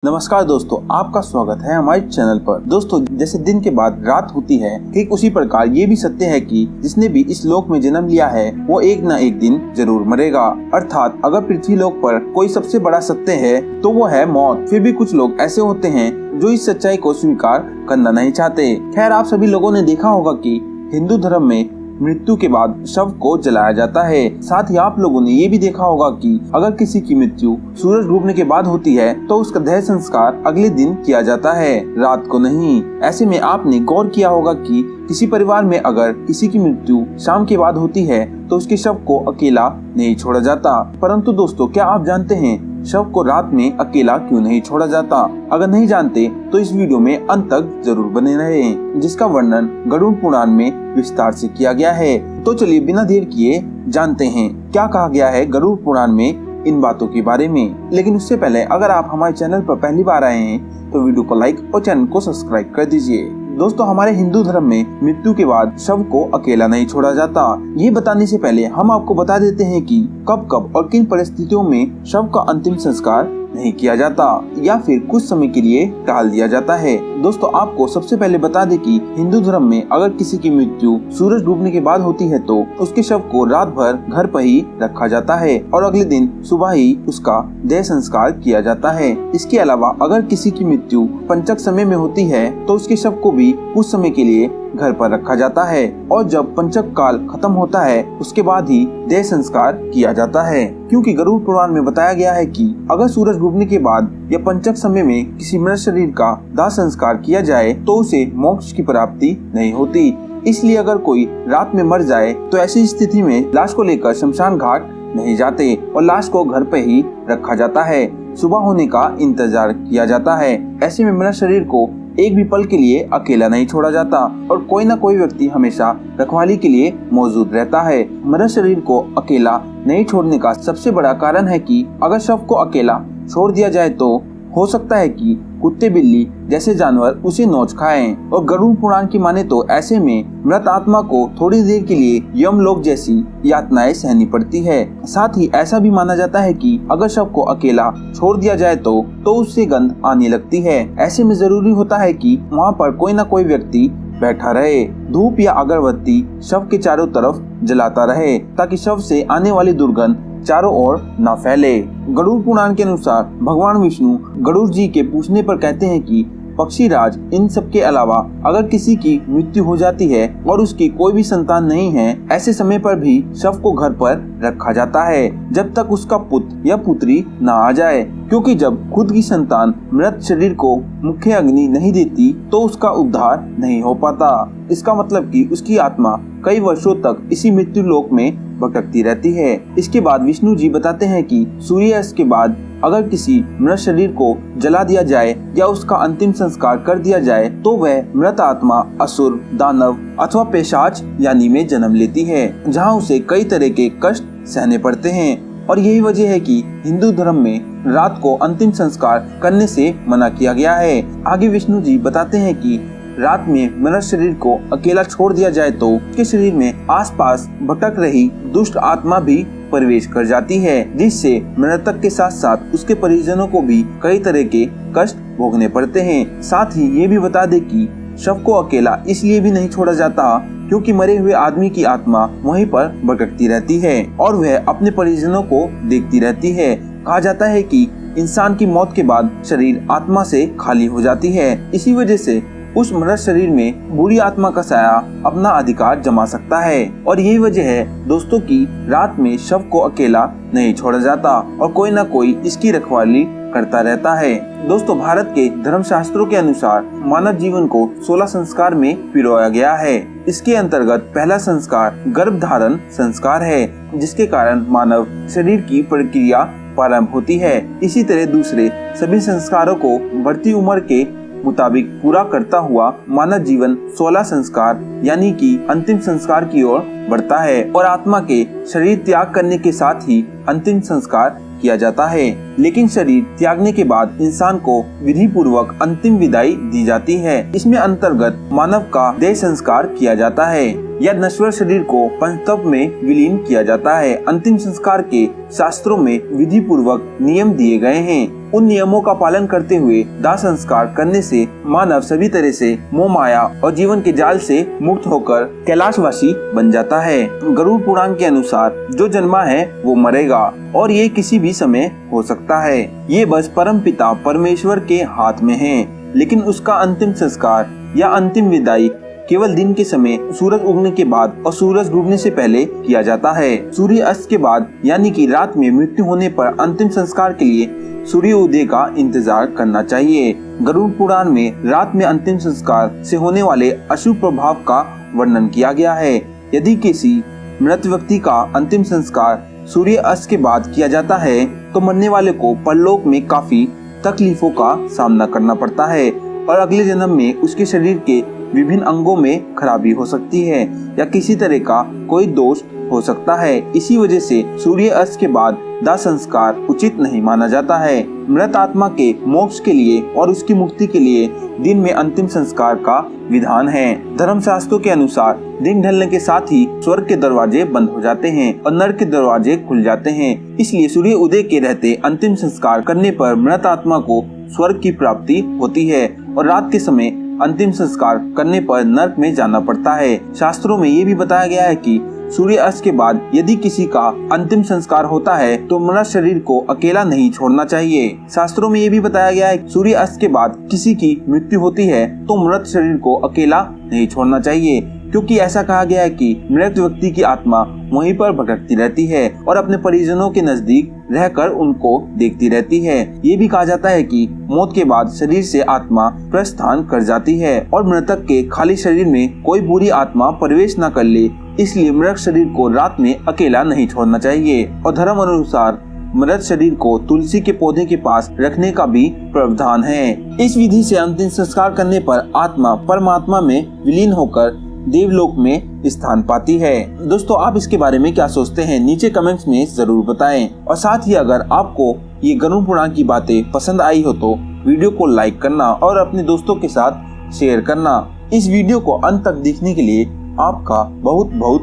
नमस्कार दोस्तों, आपका स्वागत है हमारे चैनल पर। दोस्तों, जैसे दिन के बाद रात होती है, ठीक उसी प्रकार ये भी सत्य है कि जिसने भी इस लोक में जन्म लिया है वो एक न एक दिन जरूर मरेगा। अर्थात अगर पृथ्वी लोक पर कोई सबसे बड़ा सत्य है तो वो है मौत। फिर भी कुछ लोग ऐसे होते हैं जो इस सच्चाई को स्वीकार करना नहीं चाहते। खैर, आप सभी लोगों ने देखा होगा कि हिंदू धर्म में मृत्यु के बाद शव को जलाया जाता है। साथ ही आप लोगों ने ये भी देखा होगा कि अगर किसी की मृत्यु सूरज डूबने के बाद होती है तो उसका देह संस्कार अगले दिन किया जाता है, रात को नहीं। ऐसे में आपने गौर किया होगा कि किसी परिवार में अगर किसी की मृत्यु शाम के बाद होती है तो उसके शव को अकेला नहीं छोड़ा जाता। परंतु दोस्तों, क्या आप जानते हैं शव को रात में अकेला क्यों नहीं छोड़ा जाता? अगर नहीं जानते तो इस वीडियो में अंत तक जरूर बने रहें, जिसका वर्णन गरुड़ पुराण में विस्तार से किया गया है। तो चलिए बिना देर किए जानते हैं क्या कहा गया है गरुड़ पुराण में इन बातों के बारे में। लेकिन उससे पहले अगर आप हमारे चैनल पर पहली बार आए हैं तो वीडियो को लाइक और चैनल को सब्सक्राइब कर दीजिए। दोस्तों, हमारे हिंदू धर्म में मृत्यु के बाद शव को अकेला नहीं छोड़ा जाता। ये बताने से पहले हम आपको बता देते हैं कि कब कब और किन परिस्थितियों में शव का अंतिम संस्कार नहीं किया जाता या फिर कुछ समय के लिए टाल दिया जाता है। दोस्तों, आपको सबसे पहले बता दें कि हिंदू धर्म में अगर किसी की मृत्यु सूरज डूबने के बाद होती है तो उसके शव को रात भर घर पर ही रखा जाता है और अगले दिन सुबह ही उसका देह संस्कार किया जाता है। इसके अलावा अगर किसी की मृत्यु पंचक समय में होती है तो उसके शव को भी कुछ समय के लिए घर पर रखा जाता है और जब पंचक काल खत्म होता है उसके बाद ही देह संस्कार किया जाता है। क्योंकि गरुड़ पुराण में बताया गया है कि अगर सूरज डूबने के बाद या पंचक समय में किसी मृत शरीर का दाह संस्कार किया जाए तो उसे मोक्ष की प्राप्ति नहीं होती। इसलिए अगर कोई रात में मर जाए तो ऐसी स्थिति में लाश को लेकर शमशान घाट नहीं जाते और लाश को घर पे ही रखा जाता है। सुबह होने का इंतजार किया जाता है। ऐसे में मृत शरीर को एक भी पल के लिए अकेला नहीं छोड़ा जाता और कोई न कोई व्यक्ति हमेशा रखवाली के लिए मौजूद रहता है। मृत शरीर को अकेला नहीं छोड़ने का सबसे बड़ा कारण है कि अगर शव को अकेला छोड़ दिया जाए तो हो सकता है कि कुत्ते बिल्ली जैसे जानवर उसे नोच खाएं। और गरुड़ पुराण की माने तो ऐसे में मृत आत्मा को थोड़ी देर के लिए यमलोक जैसी यातनाएं सहनी पड़ती है। साथ ही ऐसा भी माना जाता है कि अगर शव को अकेला छोड़ दिया जाए तो उससे गंध आने लगती है। ऐसे में जरूरी होता है कि वहाँ पर कोई न कोई व्यक्ति बैठा रहे, धूप या अगरबत्ती शव के चारों तरफ जलाता रहे ताकि शव से आने वाली दुर्गंध चारों ओर न फैले। गरुड़ पुराण के अनुसार भगवान विष्णु गरुड़ जी के पूछने पर कहते हैं कि पक्षीराज, इन सब के अलावा अगर किसी की मृत्यु हो जाती है और उसकी कोई भी संतान नहीं है, ऐसे समय पर भी शव को घर पर रखा जाता है जब तक उसका पुत्र या पुत्री न आ जाए। क्योंकि जब खुद की संतान मृत शरीर को मुख्य अग्नि नहीं देती तो उसका उद्धार नहीं हो पाता। इसका मतलब कि उसकी आत्मा कई वर्षों तक इसी मृत्यु लोक में भटकती रहती है। इसके बाद विष्णु जी बताते हैं कि सूर्यास्त के बाद अगर किसी मृत शरीर को जला दिया जाए या उसका अंतिम संस्कार कर दिया जाए तो वह मृत आत्मा असुर, दानव अथवा पेशाच यानी में जन्म लेती है, जहां उसे कई तरह के कष्ट सहने पड़ते हैं। और यही वजह है कि हिंदू धर्म में रात को अंतिम संस्कार करने से मना किया गया है। आगे विष्णु जी बताते हैं कि रात में मृत शरीर को अकेला छोड़ दिया जाए तो उसके शरीर में आसपास भटक रही दुष्ट आत्मा भी प्रवेश कर जाती है, जिससे मृतक के साथ साथ उसके परिजनों को भी कई तरह के कष्ट भोगने पड़ते हैं। साथ ही ये भी बता दे कि शव को अकेला इसलिए भी नहीं छोड़ा जाता क्योंकि मरे हुए आदमी की आत्मा वहीं पर भटकती रहती है और वह अपने परिजनों को देखती रहती है। कहा जाता है कि इंसान की मौत के बाद शरीर आत्मा से खाली हो जाती है। इसी वजह से उस मृत शरीर में बुरी आत्मा का साया अपना अधिकार जमा सकता है और यही वजह है दोस्तों कि रात में शव को अकेला नहीं छोड़ा जाता और कोई न कोई इसकी रखवाली करता रहता है। दोस्तों, भारत के धर्म शास्त्रों के अनुसार मानव जीवन को 16 संस्कार में पिरोया गया है। इसके अंतर्गत पहला संस्कार गर्भधारण संस्कार है, जिसके कारण मानव शरीर की प्रक्रिया प्रारंभ होती है। इसी तरह दूसरे सभी संस्कारों को बढ़ती उम्र के मुताबिक पूरा करता हुआ मानव जीवन 16 संस्कार यानी कि अंतिम संस्कार की ओर बढ़ता है और आत्मा के शरीर त्याग करने के साथ ही अंतिम संस्कार किया जाता है। लेकिन शरीर त्यागने के बाद इंसान को विधि पूर्वक अंतिम विदाई दी जाती है। इसमें अंतर्गत मानव का देह संस्कार किया जाता है या नश्वर शरीर को पंचतत्व में विलीन किया जाता है। अंतिम संस्कार के शास्त्रों में विधि पूर्वक नियम दिए गए हैं। उन नियमों का पालन करते हुए दाह संस्कार करने से मानव सभी तरह से मोह माया और जीवन के जाल से मुक्त होकर कैलाशवासी बन जाता है। गरुड़ पुराण के अनुसार जो जन्मा है वो मरेगा और ये किसी भी समय हो सकता है। ये बस परम पिता परमेश्वर के हाथ में है। लेकिन उसका अंतिम संस्कार या अंतिम विदाई केवल दिन के समय सूरज उगने के बाद और सूरज डूबने से पहले किया जाता है। सूर्य अस्त के बाद यानी कि रात में मृत्यु होने पर अंतिम संस्कार के लिए सूर्य उदय का इंतजार करना चाहिए। गरुड़ पुराण में रात में अंतिम संस्कार से होने वाले अशुभ प्रभाव का वर्णन किया गया है। यदि किसी मृत व्यक्ति का अंतिम संस्कार सूर्य अस्त के बाद किया जाता है तो मरने वाले को परलोक में काफी तकलीफों का सामना करना पड़ता है और अगले जन्म में उसके शरीर के विभिन्न अंगों में खराबी हो सकती है या किसी तरह का कोई दोष हो सकता है। इसी वजह से सूर्य अस्त के बाद दाह संस्कार उचित नहीं माना जाता है। मृत आत्मा के मोक्ष के लिए और उसकी मुक्ति के लिए दिन में अंतिम संस्कार का विधान है। धर्मशास्त्रों के अनुसार दिन ढलने के साथ ही स्वर्ग के दरवाजे बंद हो जाते हैं और नरक के दरवाजे खुल जाते हैं। इसलिए सूर्य उदय के रहते अंतिम संस्कार करने पर मृत आत्मा को स्वर्ग की प्राप्ति होती है और रात के समय अंतिम संस्कार करने पर नरक में जाना पड़ता है। शास्त्रों में ये भी बताया गया है कि सूर्य अस्त के बाद यदि किसी का अंतिम संस्कार होता है तो मृत शरीर को अकेला नहीं छोड़ना चाहिए। शास्त्रों में ये भी बताया गया है सूर्य अस्त के बाद किसी की मृत्यु होती है तो मृत शरीर को अकेला नहीं छोड़ना चाहिए, क्योंकि ऐसा कहा गया है कि मृत व्यक्ति की आत्मा वहीं पर भटकती रहती है और अपने परिजनों के नजदीक रहकर उनको देखती रहती है। ये भी कहा जाता है कि मौत के बाद शरीर से आत्मा प्रस्थान कर जाती है और मृतक के खाली शरीर में कोई बुरी आत्मा प्रवेश न कर ले, इसलिए मृत शरीर को रात में अकेला नहीं छोड़ना चाहिए। और धर्म अनुसार मृत शरीर को तुलसी के पौधे के पास रखने का भी प्रावधान है। इस विधि से अंतिम संस्कार करने पर आत्मा परमात्मा में विलीन होकर देवलोक में स्थान पाती है। दोस्तों, आप इसके बारे में क्या सोचते हैं नीचे कमेंट्स में जरूर बताएं। और साथ ही अगर आपको ये गरुड़ पुराण की बातें पसंद आई हो तो वीडियो को लाइक करना और अपने दोस्तों के साथ शेयर करना। इस वीडियो को अंत तक देखने के लिए आपका बहुत बहुत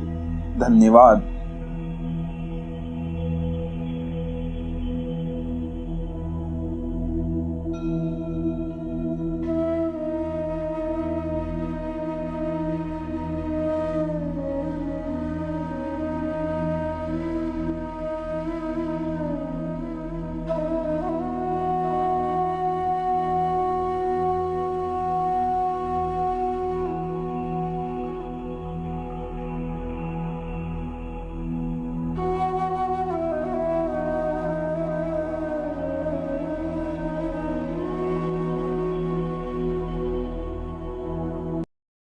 धन्यवाद।